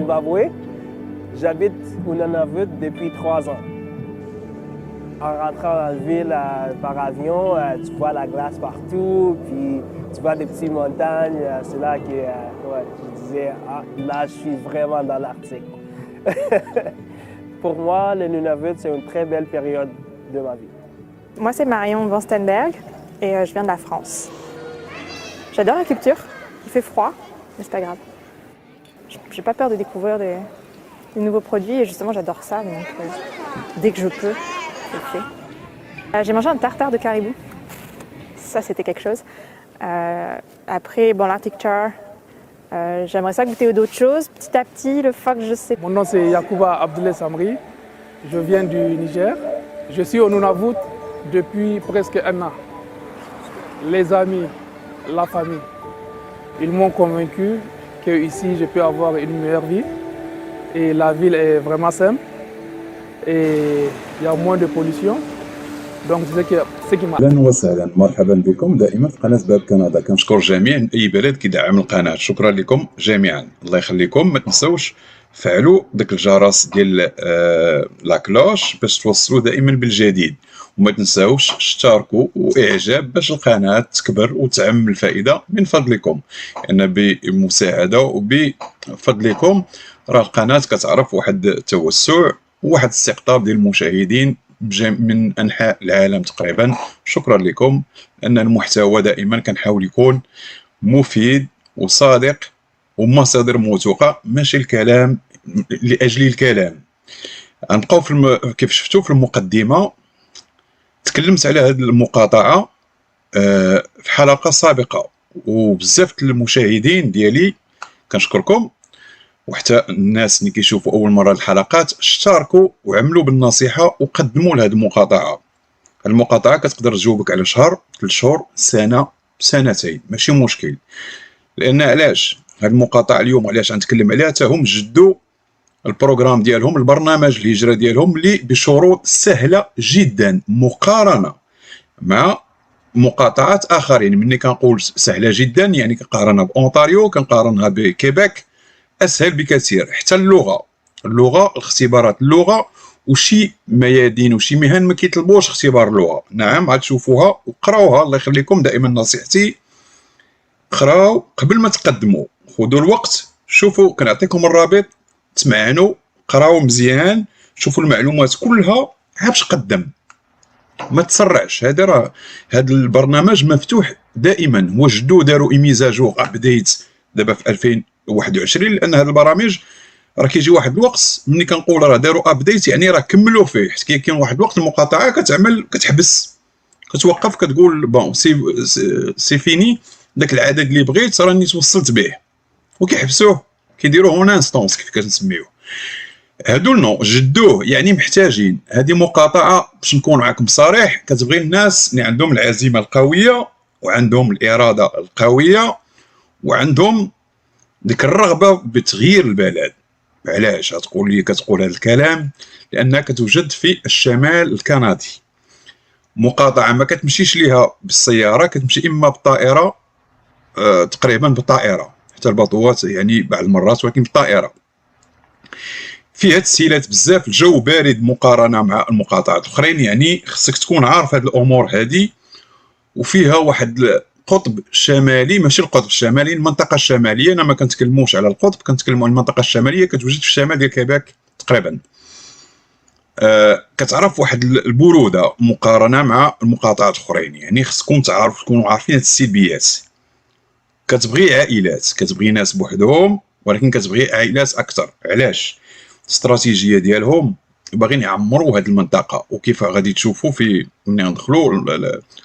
Zimbabwe. J'habite au Nunavut depuis 3 ans. En rentrant dans la ville par avion, tu vois la glace partout, puis tu vois des petites montagnes. C'est là que je disais, là, je suis vraiment dans l'Arctique. Pour moi, le Nunavut, c'est une très belle période de ma vie. Moi, c'est Marion Van Stenberg et je viens de la France. J'adore la culture. Il fait froid, mais c'est pas grave. J'ai pas peur de découvrir des nouveaux produits et justement, j'adore ça. Donc, dès que je peux, je le fais. J'ai mangé un tartare de caribou. Ça, c'était quelque chose. Après, l'Arctic Char. J'aimerais ça goûter d'autres choses. Petit à petit, le phoque, je sais. Mon nom, c'est Yacouba Abdoulaye Samri. Je viens du Niger. Je suis au Nunavut depuis presque 1 an. Les amis, la famille, ils m'ont convaincu qu'ici, je peux avoir une meilleure vie. Et la ville est vraiment simple. Et il y a moins de pollution. Donc c'est qui m'a. اهلا وسهلا مرحبا بكم دائما في قناه باب كندا. كنشكر الجميع اي بلد كيدعم القناه. شكرا لكم جميعا، الله يخليكم. ما تنسوش فعلوا داك الجرس ديال لاكلوش باش توصلوا دائما بالجديد، وما تنساوش اشتركوا واعجاب باش القناه تكبر وتعم الفائده من فضلكم، لان بمساعده وبفضلكم راه القناه كتعرف واحد التوسع وواحد الاستقطاب ديال المشاهدين من انحاء العالم تقريبا. شكرا لكم، ان المحتوى دائما كنحاول يكون مفيد وصادق ومصادر موثوقه، ماشي الكلام لاجل الكلام. غنبقاو كيف شفتوا في المقدمه تكلمت على هذه المقاطعه في حلقه سابقه، وبزاف المشاهدين ديالي كنشكركم، وحتى الناس اللي كيشوفوا اول مره الحلقات اشتركوا وعملوا بالنصيحه وقدموا لهذه المقاطعه. المقاطعه كتقدر تجاوبك على شهر، 3 شهور، سنه، سنتين، ماشي مشكل. لان علاش هذه المقاطعه اليوم علاش غنتكلم عليها؟ حتى هم جدوا البروغرام ديالهم، البرنامج الهجره ديالهم اللي بشروط سهله جدا مقارنه مع مقاطعات اخرين. ملي كنقول سهله جدا يعني كنقارنها باونتاريو، كنقارنها بكيبيك، اسهل بكثير. حتى اللغه الاختبارات اللغه وشي ميادين وشي مهن ما كيطلبوش اختبار اللغه. نعم غتشوفوها وقراوها، الله يخليكم. دائما نصيحتي قراو قبل ما تقدموا، خذوا الوقت، شوفوا كنعطيكم الرابط، تمعنوا، قراو مزيان، شوفوا المعلومات كلها باش قدم. ما تسرعش. هذا البرنامج مفتوح دائما. هو جدو داروا ميزاجو ابديت دابا في 2021، لان هاد البرامج راه كيجي واحد الوقت ملي كنقول راه داروا ابديت يعني راه كملوا فيه، حيت كاين واحد الوقت المقاطعه كتحبس، كتوقف، كتقول بون سي فيني، داك العدد اللي بغيت راني توصلت به، وكيحبسوه، كيديروه اون انستونس كيف كنسميوه. هادو نو جدوه يعني محتاجين. هذه مقاطعه باش نكون معكم صريح كتبغي الناس اللي عندهم العزيمه القويه وعندهم الاراده القويه وعندهم ديك الرغبه بتغيير البلد. علاش غتقول لي كتقول هذا الكلام؟ لانها كتوجد في الشمال الكندي. مقاطعه ما كتمشيش ليها بالسياره، كتمشي اما بالطائره، تقريبا بالطائره، حتى الباطوات يعني بعض المرات، ولكن بالطائره. فيها تسهيلات بزاف، الجو بارد مقارنه مع المقاطعات الاخرين، يعني خصك تكون عارف هذه الامور هذه. وفيها واحد قطب شمالي، ماشي القطب الشمالي، المنطقه الشماليه. انا ما كنتكلموش على القطب، كنتكلموا على المنطقه الشماليه، كتوجد في الشمال ديال كيبيك تقريبا. كتعرف واحد البروده مقارنه مع المقاطعات الاخرين، يعني خصكم تكونوا عارفين هاد السلبيات. كتبغي عائلات، كتبغي ناس بوحدهم، ولكن كتبغي عائلات اكثر. علاش؟ الاستراتيجيه ديالهم باغيين يعمروا هذه المنطقه، وكيف غادي تشوفوا في ملي ندخلوا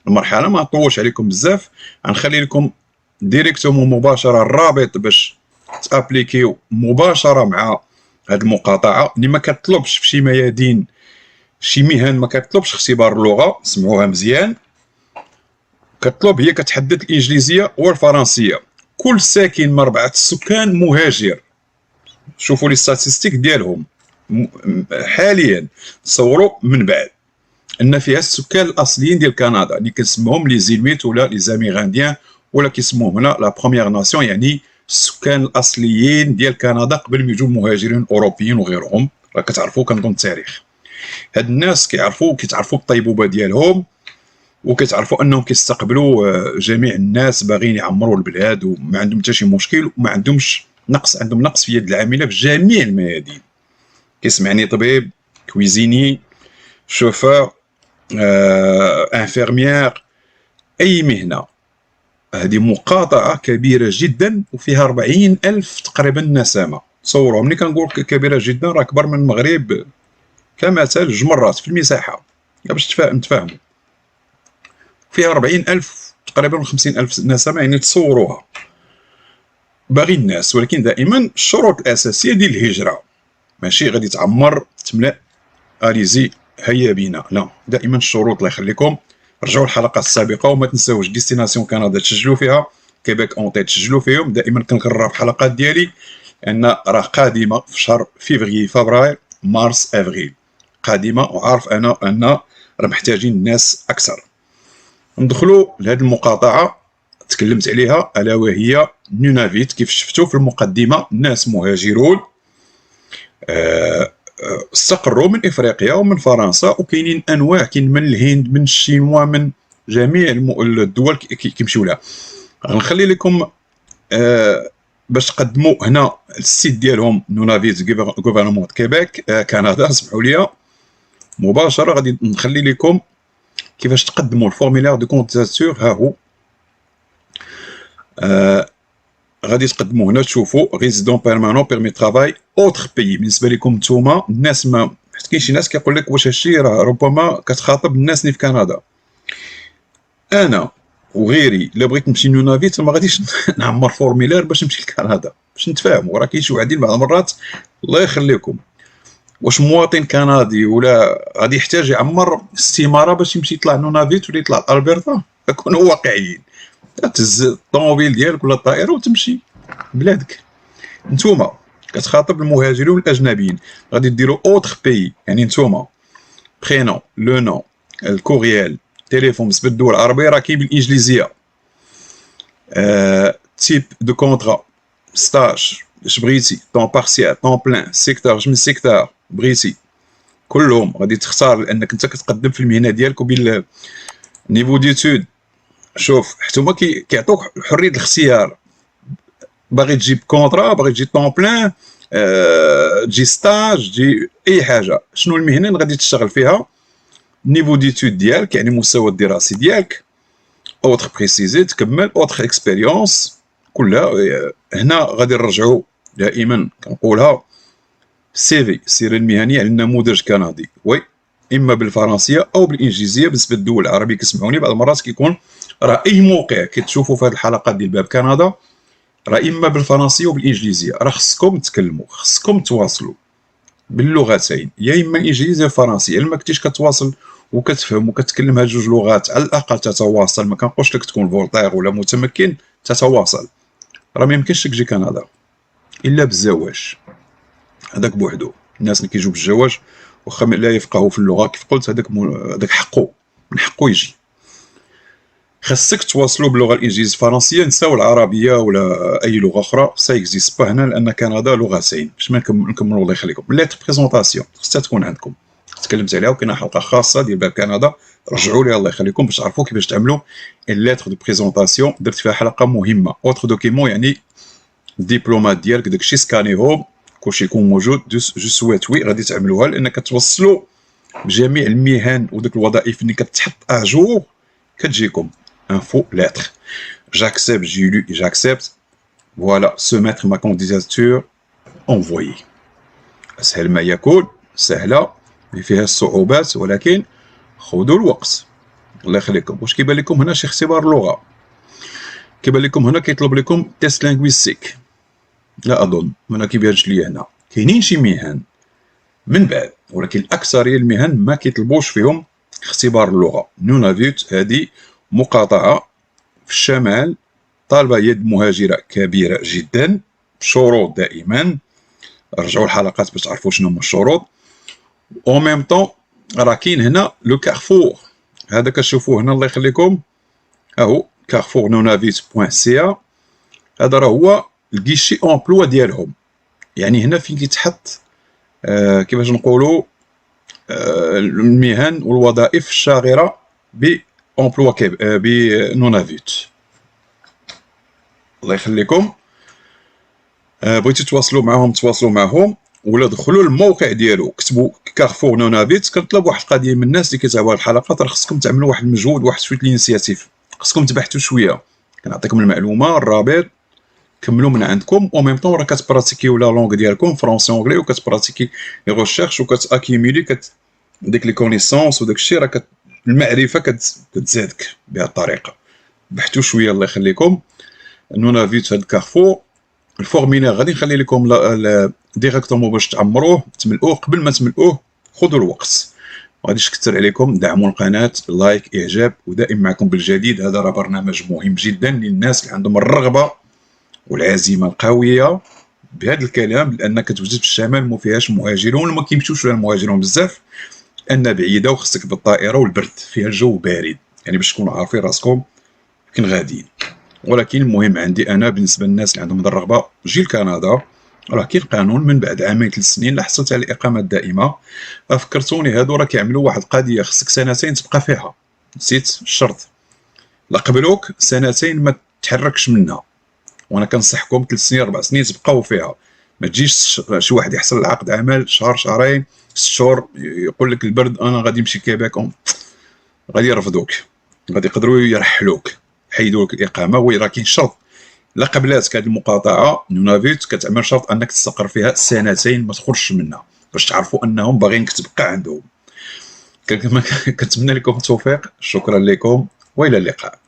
المرحله. ما نطولش عليكم بزاف، غنخلي لكم ديريكتومون مباشره الرابط باش تابليكيو مباشره مع هذه المقاطعه اللي ما كتطلبش في شي ميادين، شي مهن ما كتطلبش اختبار اللغه. سمعوها مزيان، كتطلب هي كتحدث الانجليزيه والفرنسيه. كل ساكن من 4 السكان مهاجر. شوفوا لي ستاتستيك ديالهم حاليا، تصوروا من بعد ان فيها السكان الاصليين ديال كندا اللي كنسموهم لي زيلويت ولا لي زاميغانديان، ولا كيسموهم هنا لا بروميير ناسيون، يعني السكان الاصليين ديال كندا قبل ما يجوا المهاجرين الاوروبيين وغيرهم. راه كتعرفوا كنظن التاريخ، هاد الناس كيتعرفوا الطيبوبه ديالهم، وكتعرفوا انهم كيستقبلوا جميع الناس باغيين يعمروا البلاد وما عندهم حتى شي مشكل وما عندهمش نقص، عندهم نقص في يد العامله في جميع الميادين. كيسمعني طبيب، كويزيني، شوفور، انفيرميير، اي مهنه. هذه مقاطعه كبيره جدا وفيها 40,000 تقريبا نسمه. تصوروا ملي كنقول كبيره جدا راه اكبر من المغرب كمثال 2 مرات في المساحه، باش تفهموا. فيها 40,000 تقريبا 50,000 نسمه، يعني تصوروها باغي الناس. ولكن دائما الشروط الاساسيه ديال الهجره ماشي غادي تعمر تملا اليزي هيا بينا، لا، دائما الشروط. الله يخليكم رجعوا الحلقات السابقه وما تنساوش ديستيناسيون كندا تسجلوا فيها، كيبيك اونتي تسجلوا فيهم. دائما كنكرر في الحلقات ديالي ان راه قادمه في شهر فيفري، فبراير، مارس، افريل قادمه، وعارف انا ان راه محتاجين الناس اكثر. ندخلوا لهذه المقاطعه تكلمت عليها، الا وهي نونافيت. كيف شفتوا في المقدمه، ناس مهاجرون استقروا من افريقيا ومن فرنسا، وكاينين انواع، كاين من الهند، من الشينوا، من جميع الدول كيمشيو لها. غنخلي لكم باش تقدموا هنا السيت ديالهم، نونافيت غوفرنمون كيبيك كندا. اسمحوا لي مباشره غادي نخلي لكم كيفاش تقدموا الفورميلير دو كونديداتور. ها هو غادي تقدموا هنا، تشوفوا ريزيدون بيرمانون بيرمي ترافاي اوتر بيي. بالنسبه لكم نتوما الناس، ما حيت كاين شي ناس كيقول لك واش هادشي راه ربما كتخاطب الناس اللي في كندا. انا وغيري الا بغيت نمشي نونافيت ما غاديش نعمر فورميلير باش نمشي لكندا، باش نتفاهموا. راه كاين شي واحدين بعض المرات الله يخليكم، واش مواطن كندي ولا غادي يحتاج يعمر استماره باش يمشي يطلع نونافيت ولا يطلع البرتا؟ كونوا واقعيين، تهز الطوموبيل ديالك ولا الطائره وتمشي بلادك. نتوما كتخاطب المهاجرين والاجنبيين، غادي ديروا اوتر بيي، يعني نتوما برينون، لو نون، الكوريال، تليفون. بالنسبه للدول العربيه راه كاين بالانجليزيه. تيب دو كونطرا، ستاج اش بغيتي، طون بارسيال، طون بلان، سيكتور اش من سيكتور بغيتي، كلهم غادي تختار لانك انت كتقدم في المهنه ديالك. وبال نيفو ديتود، شوف حتى هما كيعطوك حريه الاختيار، باغي تجيب كونطرا، باغي تجي طون بلان، تجي ستاج، تجي اي حاجه. شنو المهنه اللي غادي تشتغل فيها، نيفو ديتود ديالك يعني المستوى الدراسي ديالك، اوتر بريسيزي تكمل، اوتر اكسبيريونس كلها. هنا غادي نرجعوا دائما كنقولها سي في، السيره المهنيه على النموذج كندي، وي اما بالفرنسيه او بالانجليزيه. بالنسبه للدول العربيه كيسمعوني بعض المرات كيكون راه اي موقع كتشوفوا في هذه الحلقات ديال باب كندا راه اما بالفرنسيه وبالانجليزيه. راه خصكم تكلموا، خصكم تواصلوا باللغتين، يا اما انجليزيه فرنسيه. الا ما كنتيش كتواصل وكتفهم وكتكلم هاد جوج لغات على الاقل تتواصل، ما كنقولش لك تكون فولتير ولا متمكن، تتواصل. راه ما يمكنش تجي كندا الا بالزواج، هذاك بوحدو. الناس اللي كيجيو بالزواج واخا لا يفقهوا في اللغه كيف قلت، هذاك حقه، من حقه يجي. خاصك تواصلوا باللغه الانجليزيه الفرنسيه، نساو العربيه ولا اي لغه اخرى سا اكزيست با هنا، لان كندا لغتين. باش ما نكملوا الله يخليكم، ليتر بريزونطاسيون خصها تكون عندكم، تكلمت عليها وكاينه حلقه خاصه ديال باب كندا، رجعوا ليها الله يخليكم باش تعرفوا كيفاش تعملوا الليتر دو بريزونطاسيون. درت فيها حلقه مهمه. اوتر دوكيمون يعني الدبلومات ديالك، داكشي سكانيهم كلشي يكون موجود. جو سويت وي غادي تعملوها، لان كتوصلوا بجميع المهن وداك الوظائف اللي كتحط اجور كتجيكم info lettre. J'accepte, j'ai lu et j'accepte. Voilà, soumettre ma candidature, envoyer. أسهل ما يكون، سهلة فيها الصعوبات، ولكن خذوا الوقت الله يخليكم. واش كيبان لكم هنا شي اختبار لغة؟ كيبان لكم هنا كيطلب لكم تيست لينغويستيك؟ لا أظن، ما كيبانش ليا هنا. كاينين شي مهن من بعد، ولكن الأكثرية المهن ما كيطلبوش فيهم اختبار اللغة. نونافيت هذه مقاطعة في الشمال، طالبة يد مهاجرة كبيرة جدا، شروط دائما. رجعوا الحلقات باش تعرفوا شنو هما الشروط. او ميم طون راه كاين هنا لو كارفور، هذا كتشوفوه هنا الله يخليكم، ها هو كارفور نونافيت بوان سي ا. هذا راه هو الكيشي امبلوا ديالهم. يعني هنا فين كيتحط كيفاش نقولوا المهن والوظائف الشاغره بامبلوا بنونافيت. الله يخليكم. بغيتو تواصلوا معهم ولا دخلوا الموقع ديالو، كتبوا كارفور نونافيت. كنطلب واحد القضيه من الناس اللي كيتابعوا هاد الحلقات، راه خصكم تعملوا واحد المجهود، واحد شويه الانيسياتيف، خصكم تبحثوا شويه. كنعطيكم المعلومه، الرابط، كملوا من عندكم. او ميم طون راه كتبراتيكيو لا لونغ ديالكم فرونسي اونغلي، وكتبراتيكي لي ريشيرش، وكتاكيميلي ديك لي كونيسونس وداك الشيء. راه المعرفه كتزادك بهذه الطريقه. بحثوا شويه الله يخليكم. نونافيت هاد كارفور الفورميلير غادي نخلي لكم ديريكتومون باش تعمروه تملؤوه. قبل ما تملؤوه خذوا الوقت. ما غاديش نكثر عليكم، دعموا القناه، لايك، اعجاب، ودائما معكم بالجديد. هذا راه برنامج مهم جدا للناس اللي عندهم الرغبه والعزيمه القويه بهذا الكلام، لان كتوجد في الشمال ما فيهاش مهاجرون وما كيمشيوش لها المهاجرون بزاف، لان بعيده وخصك بالطائره والبرد، فيها الجو بارد. يعني باش تكونوا عارفين راسكم فين غاديين. ولكن المهم عندي انا بالنسبه للناس اللي عندهم الرغبه جي لكندا، راه كاين قانون من بعد عامين 3 سنين لا حصلت على الاقامه الدائمه. فكرتوني هادو راه كيعملوا واحد القضيه، خصك 2 تبقى فيها، نسيت الشرط. لا قبلوك 2 ما تحركش منها، وانا كنصحكم 3 سنين 4 سنين تبقاو فيها. ما تجيش شي واحد يحصل العقد عمل شهر شهرين 6 شهور يقول لك البرد انا غادي نمشي كيباك، غادي يرفضوك، غادي يقدروا يرحلوك، حيدوا لك الاقامه. وراه كاين شرط، لا قبلاتك هذه المقاطعه نونافيت كتعمل شرط انك تستقر فيها 2 ما تخرجش منها، باش تعرفوا انهم باغينك تبقى عندهم. كنتمنى لكم التوفيق، شكرا لكم والى اللقاء.